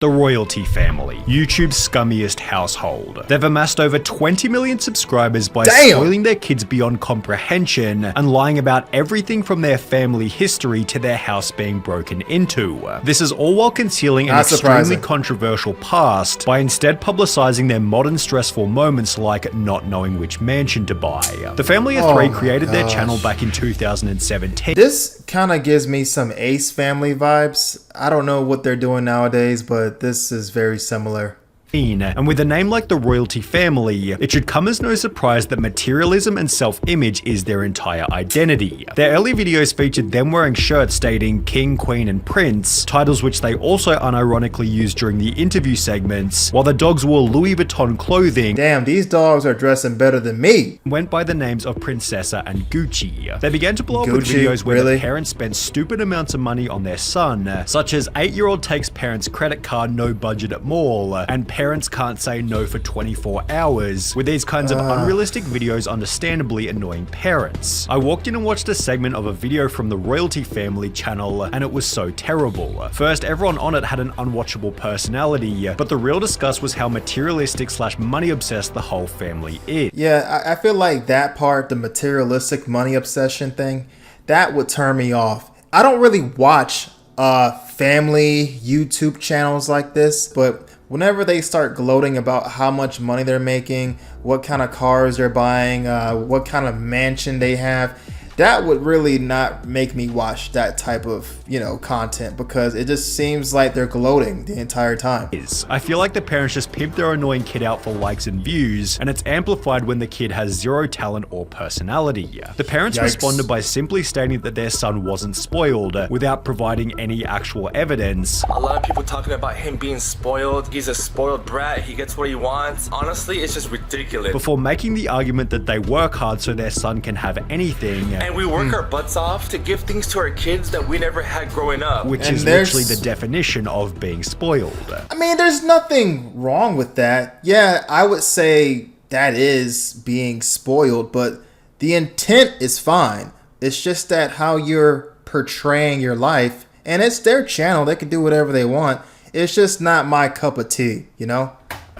The royalty family, YouTube's scummiest household. They've amassed over 20 million subscribers by spoiling their kids beyond comprehension and lying about everything from their family history to their house being broken into. This is all while concealing an extremely controversial past by instead publicizing their modern stressful moments like not knowing which mansion to buy. The family of three created their channel back in 2017. This kind of gives me some Ace Family vibes. I don't know what they're doing nowadays, but this is very similar. And with a name like the royalty family, it should come as no surprise that materialism and self-image is their entire identity. Their early videos featured them wearing shirts stating King, Queen, and Prince, titles which they also unironically used during the interview segments, while the dogs wore Louis Vuitton clothing. Damn, these dogs are dressing better than me. Went by the names of Princessa and Gucci. They began to blow up with videos where the parents spent stupid amounts of money on their son, such as 8-year-old takes parents' credit card, no budget at mall, and parents can't say no for 24 hours, with these kinds of unrealistic videos understandably annoying parents. I walked in and watched a segment of a video from the royalty family channel, and it was so terrible. First, everyone on it had an unwatchable personality, but the real disgust was how materialistic / money obsessed the whole family is. Yeah, I feel like that part, the materialistic money obsession thing, that would turn me off. I don't really watch family YouTube channels like this, but whenever they start gloating about how much money they're making, what kind of cars they're buying, what kind of mansion they have, that would really not make me watch that type of, content, because it just seems like they're gloating the entire time. I feel like the parents just pimp their annoying kid out for likes and views, and it's amplified when the kid has zero talent or personality. The parents responded by simply stating that their son wasn't spoiled, without providing any actual evidence. A lot of people talking about him being spoiled. He's a spoiled brat. He gets what he wants. Honestly, it's just ridiculous. Before making the argument that they work hard so their son can have anything. And we work our butts off to give things to our kids that we never had growing up. Which is literally the definition of being spoiled. I mean, there's nothing wrong with that. Yeah, I would say that is being spoiled, but the intent is fine. It's just that how you're portraying your life, and it's their channel, they can do whatever they want. It's just not my cup of tea,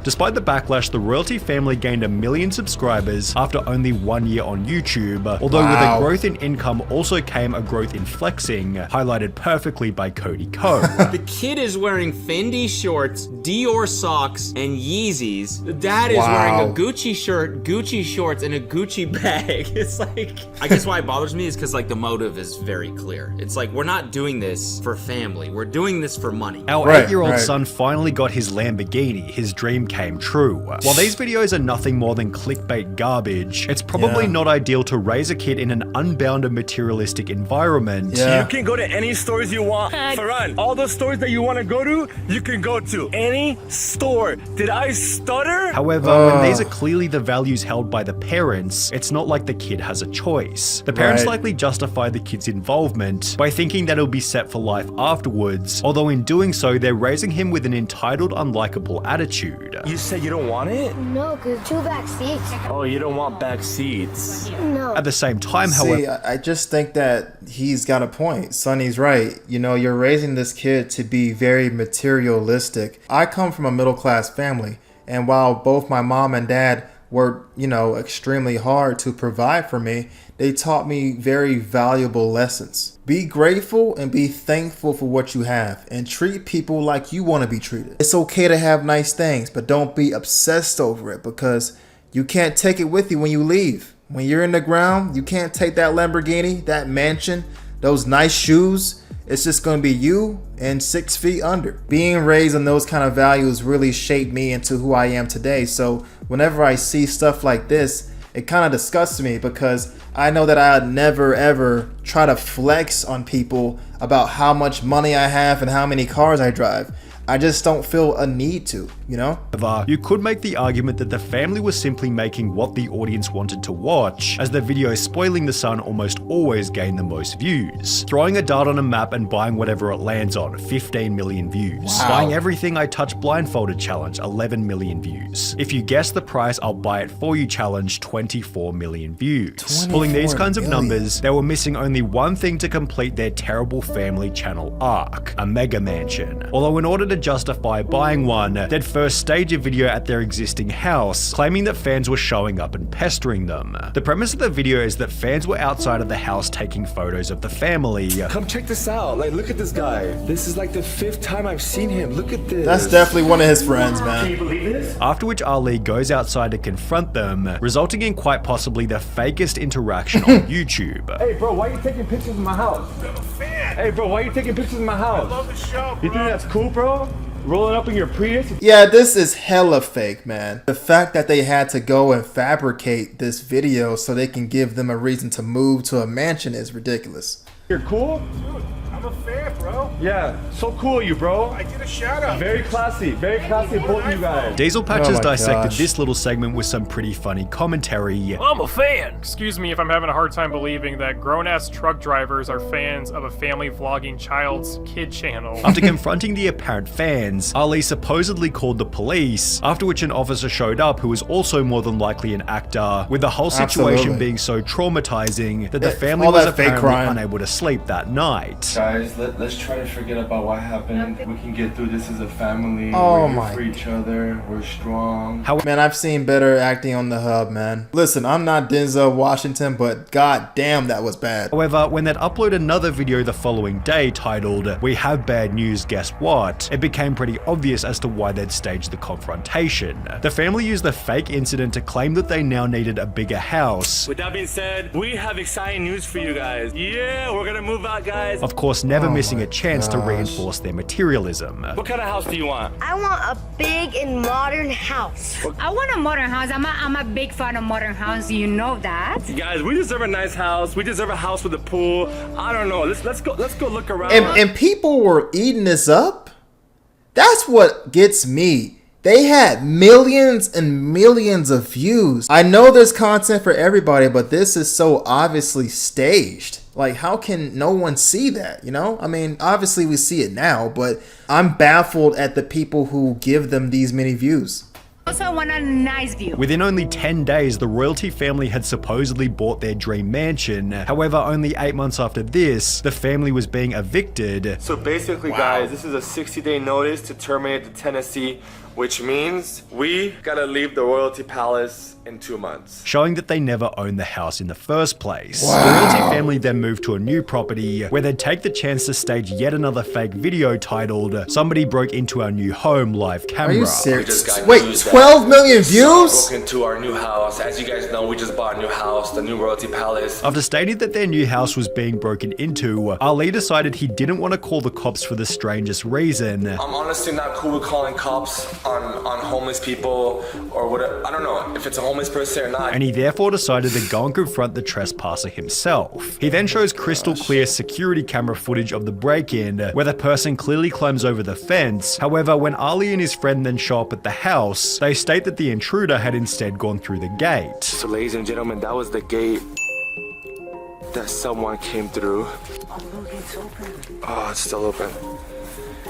Despite the backlash, the royalty family gained 1 million subscribers after only 1 year on YouTube, although with a growth in income also came a growth in flexing, highlighted perfectly by Cody Ko. The kid is wearing Fendi shorts, Dior socks, and Yeezys. The dad is wearing a Gucci shirt, Gucci shorts, and a Gucci bag. It's like, I guess why it bothers me is because the motive is very clear. It's like, we're not doing this for family, we're doing this for money. Our 8-year-old son finally got his Lamborghini, his dream came true. While these videos are nothing more than clickbait garbage, it's probably not ideal to raise a kid in an unbounded materialistic environment. You can go to any stores you want. Farhan, all those stores that you want to go to, you can go to any store. Did I stutter? However, when these are clearly the values held by the parents, it's not like the kid has a choice. The parents likely justify the kid's involvement by thinking that it'll be set for life afterwards, although in doing so, they're raising him with an entitled, unlikable attitude. You said you don't want it? No, because 2 back seats. Oh, you don't want back seats. No. At the same time, however... I just think that he's got a point. Sonny's right. You're raising this kid to be very materialistic. I come from a middle-class family, and while both my mom and dad worked, extremely hard to provide for me, they taught me very valuable lessons. Be grateful and be thankful for what you have, and treat people like you want to be treated. It's okay to have nice things, but don't be obsessed over it, because you can't take it with you when you leave. When you're in the ground, you can't take that Lamborghini, that mansion, those nice shoes. It's just going to be you and 6 feet under. Being raised on those kind of values really shaped me into who I am today. So whenever I see stuff like this, it kind of disgusts me, because I know that I'd never ever try to flex on people about how much money I have and how many cars I drive. I just don't feel a need to, You could make the argument that the family was simply making what the audience wanted to watch, as the videos spoiling the son almost always gain the most views. Throwing a dart on a map and buying whatever it lands on, 15 million views. Buying everything I touch blindfolded challenge, 11 million views. If you guess the price, I'll buy it for you challenge, 24 million views. Pulling these kinds of numbers, they were missing only one thing to complete their terrible family channel arc, a mega mansion. Although in order to justify buying one, they'd first stage a video at their existing house, claiming that fans were showing up and pestering them. The premise of the video is that fans were outside of the house taking photos of the family. Come check this out. Like, look at this guy. This is like the 5th time I've seen him. Look at this. That's definitely one of his friends, man. Can you believe this? After which Ali goes outside to confront them, resulting in quite possibly the fakest interaction on YouTube. Hey, bro, why are you taking pictures of my house? I'm a fan. Hey, bro, why are you taking pictures of my house? I love the show, bro. You think that's cool, bro? Rolling up in your Prius? Yeah, this is hella fake, man. The fact that they had to go and fabricate this video so they can give them a reason to move to a mansion is ridiculous. You're cool? Dude, I'm a fan, bro. Yeah, so cool of you, bro. I get a shout out. Very classy of both of you guys. Diesel Patches my dissected gosh. this little segment with some pretty funny commentary. I'm a fan. Excuse me if I'm having a hard time believing that grown-ass truck drivers are fans of a family vlogging child's kid channel. After confronting the apparent fans, Ali supposedly called the police, after which an officer showed up who was also more than likely an actor, with the whole situation Absolutely. being so traumatizing that the Yeah, family all was that fake apparently crime. unable to sleep that night. Guys, let's try to forget about what happened. We can get through this as a family. Oh We're here my- for each other. We're strong. Man, I've seen better acting on the hub, man. Listen, I'm not Denzel Washington, but god damn, that was bad. However, when they'd upload another video the following day titled, "We have bad news, guess what?" it became pretty obvious as to why they'd staged the confrontation. The family used the fake incident to claim that they now needed a bigger house. With that being said, we have exciting news for you guys. Yeah, we're gonna move out, guys. Of course, never Oh missing my a chance to gosh. reinforce their materialism. What kind of house do you want? I want a big and modern house. I want a modern house. I'm a big fan of modern house. You know that. Guys, we deserve a nice house. We deserve a house with a pool. I don't know. Let's go look around. And people were eating this up? That's what gets me. They had millions and millions of views. I know there's content for everybody, but this is so obviously staged. Like, how can no one see that, you know? I mean, obviously we see it now, but I'm baffled at the people who give them these many views. Also, I want a nice view. Within only 10 days, the royalty family had supposedly bought their dream mansion. However, only 8 months after this, the family was being evicted. So basically, guys, this is a 60-day notice to terminate the tenancy, which means we gotta leave the royalty palace in 2 months. Showing that they never owned the house in the first place. The royalty family then moved to a new property where they'd take the chance to stage yet another fake video titled, "Somebody broke into our new home, live camera." Are you We serious? just got Wait, news that 12 million someone views? broke into our new house. As you guys know, we just bought a new house, the new royalty palace. After stating that their new house was being broken into, Ali decided he didn't want to call the cops for the strangest reason. I'm honestly not cool with calling cops on homeless people or whatever. I don't know if it's a homeless person or not. And he therefore decided to go and confront the trespasser himself. He then shows crystal clear security camera footage of the break-in, where the person clearly climbs over the fence. However, when Ali and his friend then show up at the house, they state that the intruder had instead gone through the gate. So ladies and gentlemen, that was the gate that someone came through. Oh, it's still open.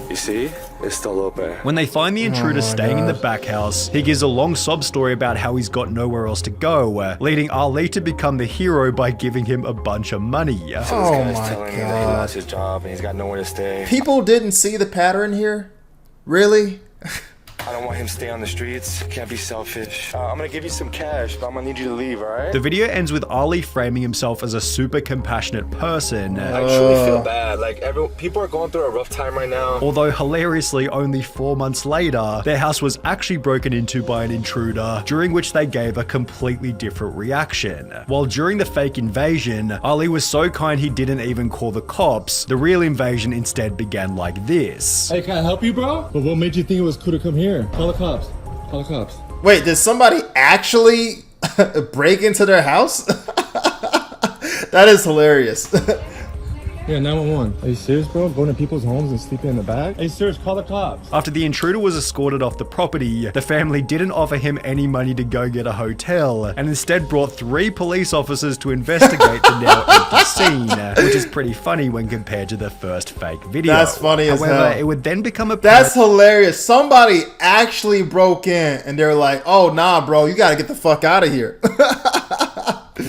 You see? It's still open. When they find the intruder staying in the back house, he gives a long sob story about how he's got nowhere else to go, leading Ali to become the hero by giving him a bunch of money. So this Oh guy's my telling me that he God. lost his job and he's got nowhere to stay. People didn't see the pattern here? Really? I don't want him to stay on the streets. Can't be selfish. I'm gonna give you some cash, but I'm gonna need you to leave, alright? The video ends with Ali framing himself as a super compassionate person, I truly feel bad. Like, people are going through a rough time right now. although hilariously only 4 months later, their house was actually broken into by an intruder, during which they gave a completely different reaction. While during the fake invasion, Ali was so kind he didn't even call the cops, the real invasion instead began like this. Hey, can I help you, bro? But what made you think it was cool to come here? Call the cops. Call the cops. Wait, did somebody actually break into their house? That is hilarious. Yeah, 911. Are you serious, bro? Going to people's homes and sleeping in the back? Hey, serious, call the cops. After the intruder was escorted off the property, the family didn't offer him any money to go get a hotel, and instead brought 3 police officers to investigate the now empty scene, which is pretty funny when compared to the first fake video. That's funny as However, hell. it would then become That's hilarious. Somebody actually broke in and they're like, oh, nah, bro, you gotta get the fuck out of here.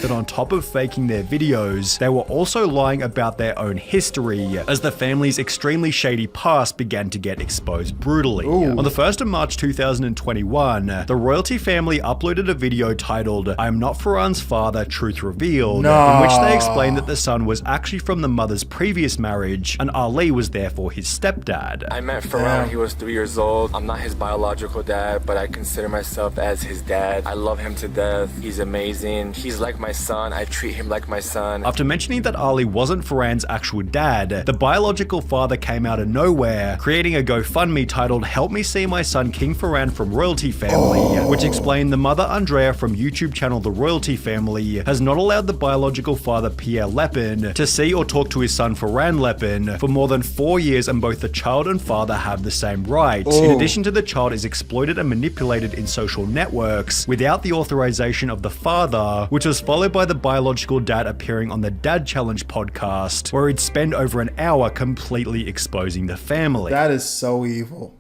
that on top of faking their videos, they were also lying about their own history, as the family's extremely shady past began to get exposed brutally. Ooh. On the 1st of March 2021, the royalty family uploaded a video titled, "I am not Farhan's father, truth revealed," in which they explained that the son was actually from the mother's previous marriage, and Ali was therefore his stepdad. I met Farhan when he was 3 years old. I'm not his biological dad, but I consider myself as his dad. I love him to death. He's amazing. He's like my son. I treat him like my son. After mentioning that Ali wasn't Farhan's actual dad, the biological father came out of nowhere, creating a GoFundMe titled "Help Me See My Son King Farhan from Royalty Family," which explained the mother Andrea from YouTube channel The Royalty Family has not allowed the biological father Pierre Lepin to see or talk to his son Farhan Lepin for more than 4 years, and both the child and father have the same rights. In addition to the child is exploited and manipulated in social networks without the authorization of the father, which was followed by the biological dad appearing on the Dad Challenge podcast, where he'd spend over an hour completely exposing the family. That is so evil.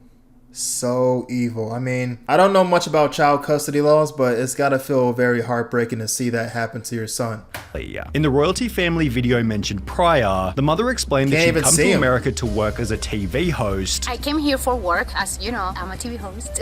So evil. I mean, I don't know much about child custody laws, but it's gotta feel very heartbreaking to see that happen to your son. In the royalty family video mentioned prior, the mother explained that she'd come to America to work as a TV host. I came here for work, as you know, I'm a TV host.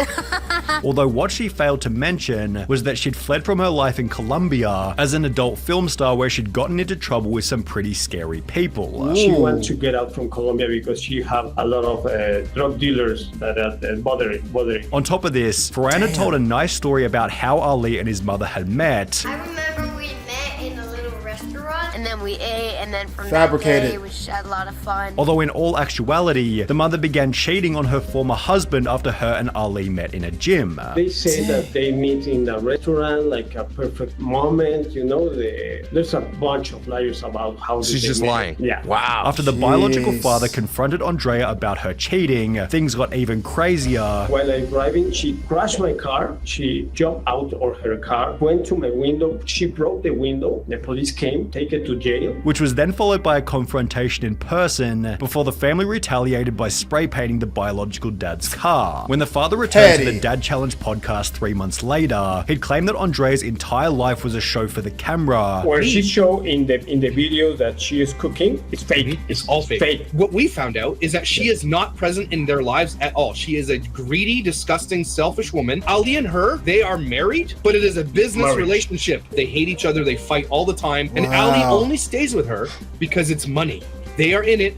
Although what she failed to mention was that she'd fled from her life in Colombia as an adult film star, where she'd gotten into trouble with some pretty scary people. She wanted to get out from Colombia because she had a lot of drug dealers that are bothering. On top of this, Farhan had told a nice story about how Ali and his mother had met. I remember we met in a little restaurant, and then we ate, and then from Fabricated. that day, we just had a lot of fun. Although in all actuality, the mother began cheating on her former husband after her and Ali met in a gym. They say that they meet in a restaurant, like a perfect moment, you know. There's a bunch of liars about how she's just lying. Yeah. Wow. After the biological father confronted Andrea about her cheating, things got even crazier. While I'm driving, she crashed my car. She jumped out of her car, went to my window. She broke the window. The police came, take it to jail. Which was then followed by a confrontation in person before the family retaliated by spray painting the biological dad's car. When the father returned to the Dad Challenge podcast 3 months later, he'd claimed that Andrea's entire life was a show for the camera. Where she showed in the video that she is cooking, it's fake. It's all fake. What we found out is that she is not present in their lives at all. She is a greedy, disgusting, selfish woman. Ali and her, they are married, but it is a business relationship. They hate each other, they fight all the time, and Ali only stays with her because it's money. They are in it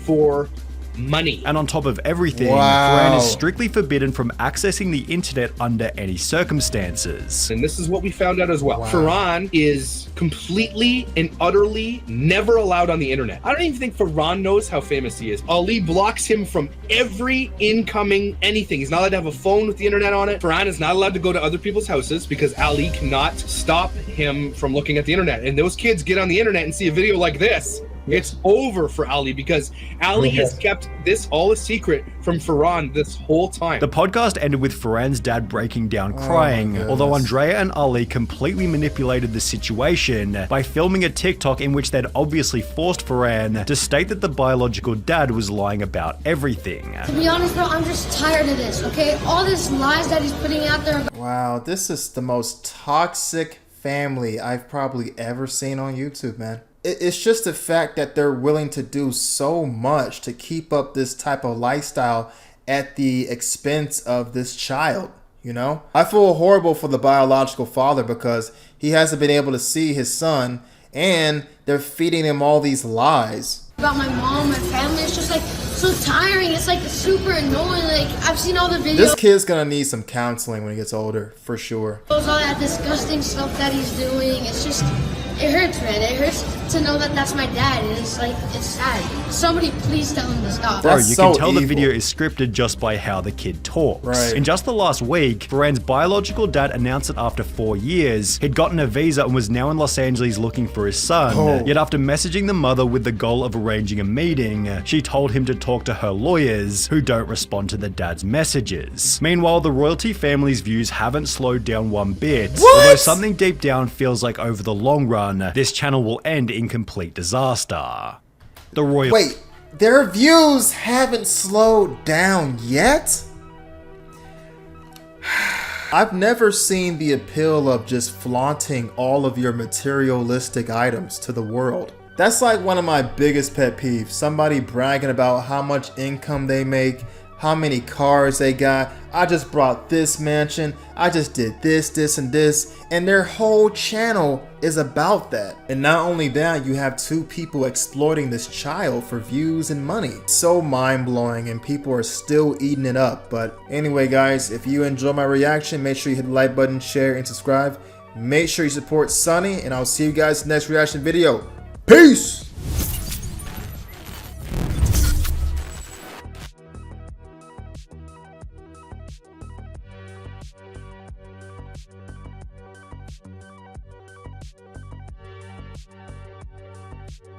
for money. And on top of everything, Farhan is strictly forbidden from accessing the internet under any circumstances. And this is what we found out as well. Farhan is completely and utterly never allowed on the internet. I don't even think Farhan knows how famous he is. Ali blocks him from every incoming anything. He's not allowed to have a phone with the internet on it. Farhan is not allowed to go to other people's houses because Ali cannot stop him from looking at the internet. And those kids get on the internet and see a video like this. It's over for Ali because Ali has kept this all a secret from Farhan this whole time. The podcast ended with Farhan's dad breaking down crying, although Andrea and Ali completely manipulated the situation by filming a TikTok in which they'd obviously forced Farhan to state that the biological dad was lying about everything. To be honest, bro, I'm just tired of this, okay? All this lies that he's putting out there. Wow, this is the most toxic family I've probably ever seen on YouTube, man. It's just the fact that they're willing to do so much to keep up this type of lifestyle at the expense of this child, you know? I feel horrible for the biological father because he hasn't been able to see his son and they're feeding him all these lies. About my mom, my family, it's just like so tiring. It's like super annoying. Like I've seen all the videos. This kid's gonna need some counseling when he gets older, for sure. All that disgusting stuff that he's doing. It's just, it hurts, man. It hurts to know that that's my dad, and it's like, it's sad. Somebody please tell him to stop. Bro, you can tell the video is scripted just by how the kid talks. In just the last week, Farhan's biological dad announced that after 4 years, he'd gotten a visa and was now in Los Angeles looking for his son. Yet after messaging the mother with the goal of arranging a meeting, she told him to talk to her lawyers, who don't respond to the dad's messages. Meanwhile, the royalty family's views haven't slowed down one bit, although something deep down feels like over the long run, this channel will end in complete disaster. Wait, their views haven't slowed down yet? I've never seen the appeal of just flaunting all of your materialistic items to the world. That's like one of my biggest pet peeves. Somebody bragging about how much income they make, how many cars they got. I just brought this mansion. I just did this, this, and this. And their whole channel is about that. And not only that, you have two people exploiting this child for views and money. So mind-blowing, and people are still eating it up. But anyway, guys, if you enjoy my reaction, make sure you hit the like button, share, and subscribe. Make sure you support Sunny, and I'll see you guys in the next reaction video. Peace!